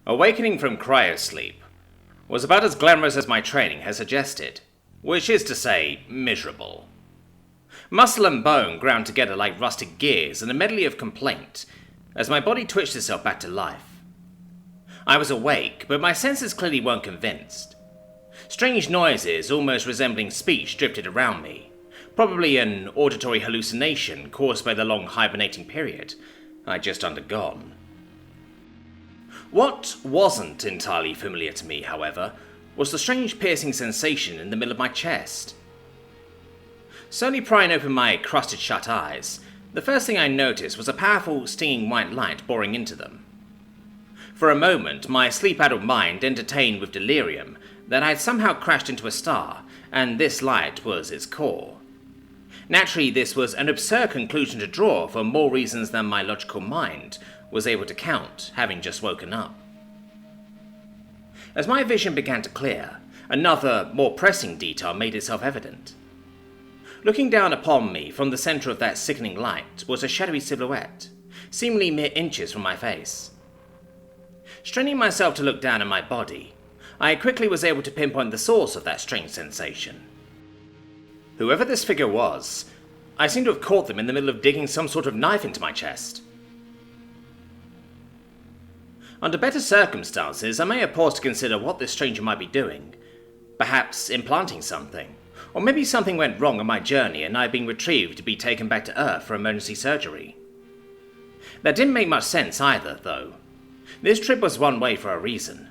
Awakening from cryosleep was about as glamorous as my training had suggested, which is to say, miserable. Muscle and bone ground together like rusted gears in a medley of complaint as my body twitched itself back to life. I was awake, but my senses clearly weren't convinced. Strange noises, almost resembling speech, drifted around me, probably an auditory hallucination caused by the long hibernating period I'd just undergone. What wasn't entirely familiar to me, however, was the strange piercing sensation in the middle of my chest. Slowly prying open my crusted shut eyes, the first thing I noticed was a powerful, stinging white light boring into them. For a moment, my sleep-addled mind entertained with delirium that I had somehow crashed into a star, and this light was its core. Naturally, this was an absurd conclusion to draw for more reasons than my logical mind was able to count, having just woken up. As my vision began to clear, another, more pressing detail made itself evident. Looking down upon me from the centre of that sickening light was a shadowy silhouette, seemingly mere inches from my face. Straining myself to look down at my body, I quickly was able to pinpoint the source of that strange sensation. Whoever this figure was, I seemed to have caught them in the middle of digging some sort of knife into my chest. Under better circumstances, I may have paused to consider what this stranger might be doing. Perhaps implanting something, or maybe something went wrong on my journey and I had been retrieved to be taken back to Earth for emergency surgery. That didn't make much sense either, though. This trip was one way for a reason.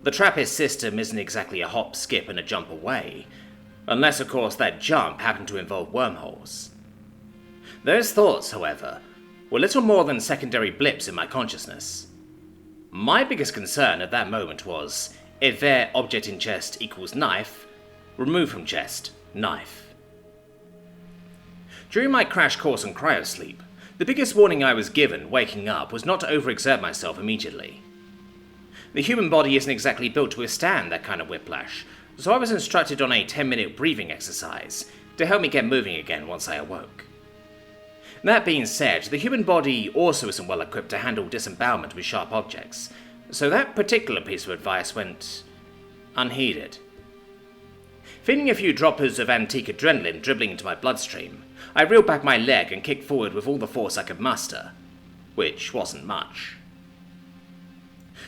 The Trappist system isn't exactly a hop, skip, and a jump away, unless of course that jump happened to involve wormholes. Those thoughts, however, were little more than secondary blips in my consciousness. My biggest concern at that moment was, if their object in chest equals knife, remove from chest, knife. During my crash course on cryosleep, the biggest warning I was given waking up was not to overexert myself immediately. The human body isn't exactly built to withstand that kind of whiplash, so I was instructed on a 10-minute breathing exercise to help me get moving again once I awoke. That being said, the human body also isn't well equipped to handle disembowelment with sharp objects, so that particular piece of advice went unheeded. Feeling a few droppers of antique adrenaline dribbling into my bloodstream, I reeled back my leg and kicked forward with all the force I could muster, which wasn't much.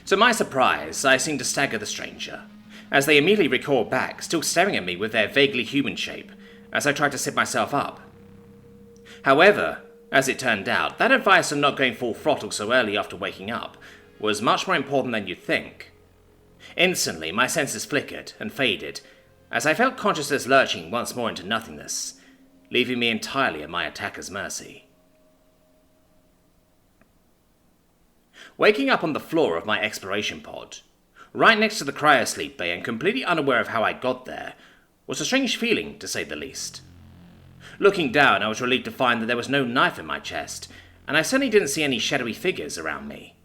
To my surprise, I seemed to stagger the stranger, as they immediately recoiled back, still staring at me with their vaguely human shape, as I tried to sit myself up. However, as it turned out, that advice on not going full throttle so early after waking up was much more important than you'd think. Instantly, my senses flickered and faded, as I felt consciousness lurching once more into nothingness, leaving me entirely at my attacker's mercy. Waking up on the floor of my exploration pod, right next to the cryosleep bay and completely unaware of how I got there, was a strange feeling, to say the least. Looking down, I was relieved to find that there was no knife in my chest, and I certainly didn't see any shadowy figures around me.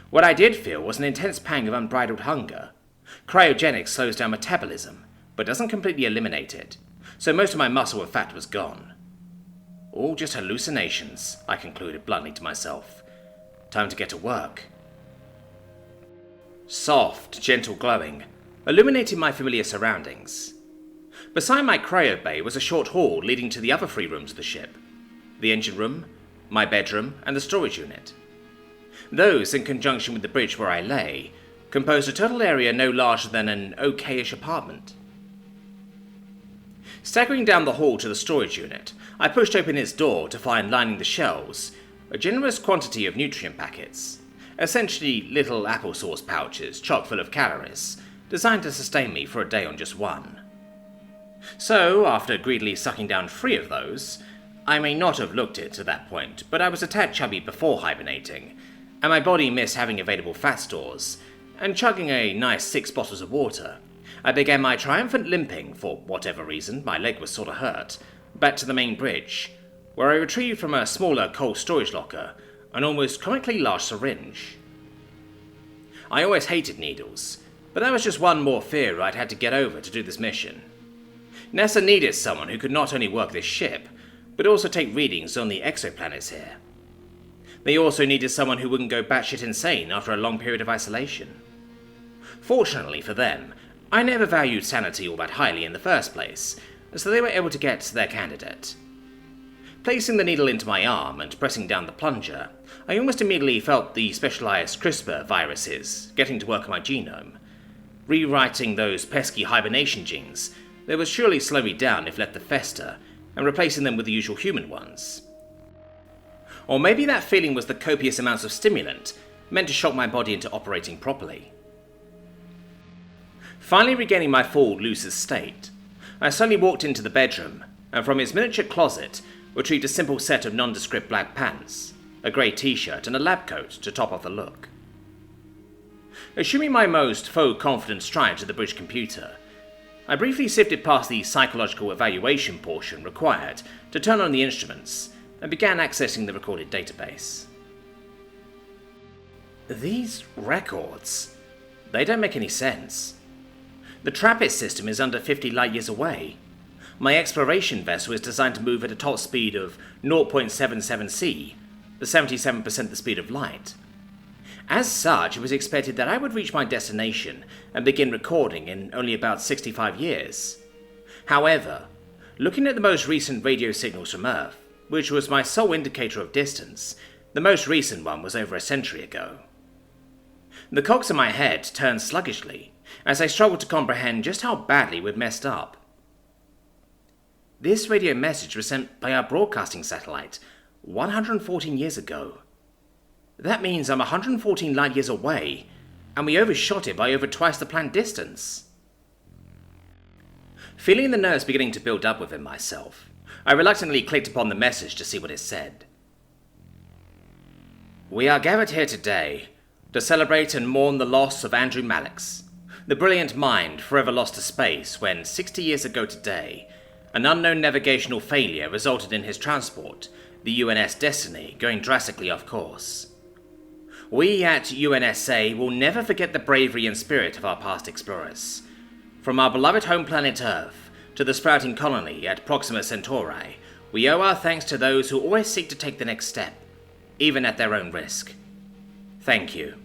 What I did feel was an intense pang of unbridled hunger. Cryogenics slows down metabolism, but doesn't completely eliminate it, so most of my muscle and fat was gone. All just hallucinations, I concluded bluntly to myself. Time to get to work. Soft, gentle glowing illuminated my familiar surroundings. Beside my cryo bay was a short hall leading to the other 3 rooms of the ship: the engine room, my bedroom, and the storage unit. Those, in conjunction with the bridge where I lay, composed a total area no larger than an okay-ish apartment. Staggering down the hall to the storage unit, I pushed open its door to find lining the shelves a generous quantity of nutrient packets, essentially little applesauce pouches chock full of calories, designed to sustain me for a day on just one. So, after greedily sucking down 3 of those, I may not have looked it to that point, but I was a tad chubby before hibernating, and my body missed having available fat stores, and chugging a nice 6 bottles of water, I began my triumphant limping, for whatever reason my leg was sorta hurt, back to the main bridge, where I retrieved from a smaller cold storage locker an almost comically large syringe. I always hated needles, but that was just one more fear I'd had to get over to do this mission. NASA needed someone who could not only work this ship, but also take readings on the exoplanets here. They also needed someone who wouldn't go batshit insane after a long period of isolation. Fortunately for them, I never valued sanity all that highly in the first place, so they were able to get their candidate. Placing the needle into my arm and pressing down the plunger, I almost immediately felt the specialized CRISPR viruses getting to work on my genome, rewriting those pesky hibernation genes that would surely slow me down if left to fester, and replacing them with the usual human ones. Or maybe that feeling was the copious amounts of stimulant meant to shock my body into operating properly. Finally regaining my full lucid state, I slowly walked into the bedroom, and from its miniature closet retrieved a simple set of nondescript black pants, a grey t-shirt and a lab coat to top off the look. Assuming my most faux confident stride to the bridge computer, I briefly sifted past the psychological evaluation portion required to turn on the instruments and began accessing the recorded database. These records, they don't make any sense. The TRAPPIST system is under 50 light-years away. My exploration vessel is designed to move at a top speed of 0.77 c, the 77% the speed of light. As such, it was expected that I would reach my destination and begin recording in only about 65 years. However, looking at the most recent radio signals from Earth, which was my sole indicator of distance, the most recent one was over a century ago. The cogs in my head turned sluggishly as I struggled to comprehend just how badly we'd messed up. This radio message was sent by our broadcasting satellite 114 years ago. That means I'm 114 light years away, and we overshot it by over twice the planned distance. Feeling the nerves beginning to build up within myself, I reluctantly clicked upon the message to see what it said. We are gathered here today to celebrate and mourn the loss of Andrew Mallix, the brilliant mind forever lost to space when 60 years ago today, an unknown navigational failure resulted in his transport, the UNS Destiny, going drastically off course. We at UNSA will never forget the bravery and spirit of our past explorers. From our beloved home planet Earth to the sprouting colony at Proxima Centauri, we owe our thanks to those who always seek to take the next step, even at their own risk. Thank you.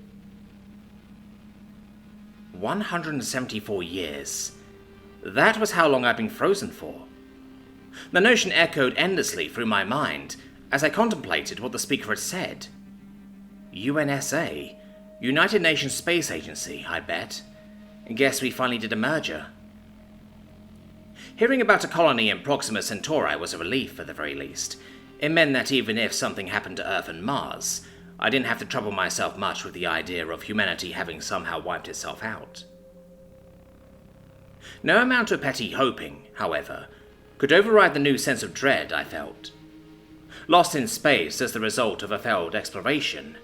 174 years. That was how long I'd been frozen for. The notion echoed endlessly through my mind as I contemplated what the speaker had said. UNSA, United Nations Space Agency, I bet. Guess we finally did a merger. Hearing about a colony in Proxima Centauri was a relief at the very least. It meant that even if something happened to Earth and Mars, I didn't have to trouble myself much with the idea of humanity having somehow wiped itself out. No amount of petty hoping, however, could override the new sense of dread I felt. Lost in space as the result of a failed exploration.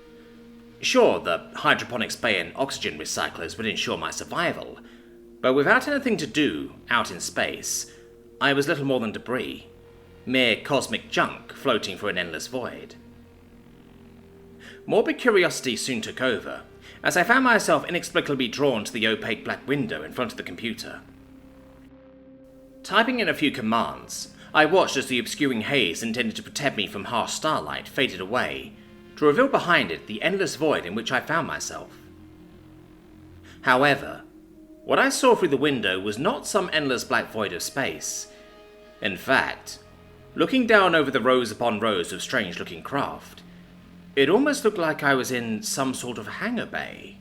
Sure, the hydroponics bay and oxygen recyclers would ensure my survival, but without anything to do out in space, I was little more than debris, mere cosmic junk floating through an endless void. Morbid curiosity soon took over, as I found myself inexplicably drawn to the opaque black window in front of the computer. Typing in a few commands, I watched as the obscuring haze intended to protect me from harsh starlight faded away, to reveal behind it the endless void in which I found myself. However, what I saw through the window was not some endless black void of space. In fact, looking down over the rows upon rows of strange-looking craft, it almost looked like I was in some sort of hangar bay.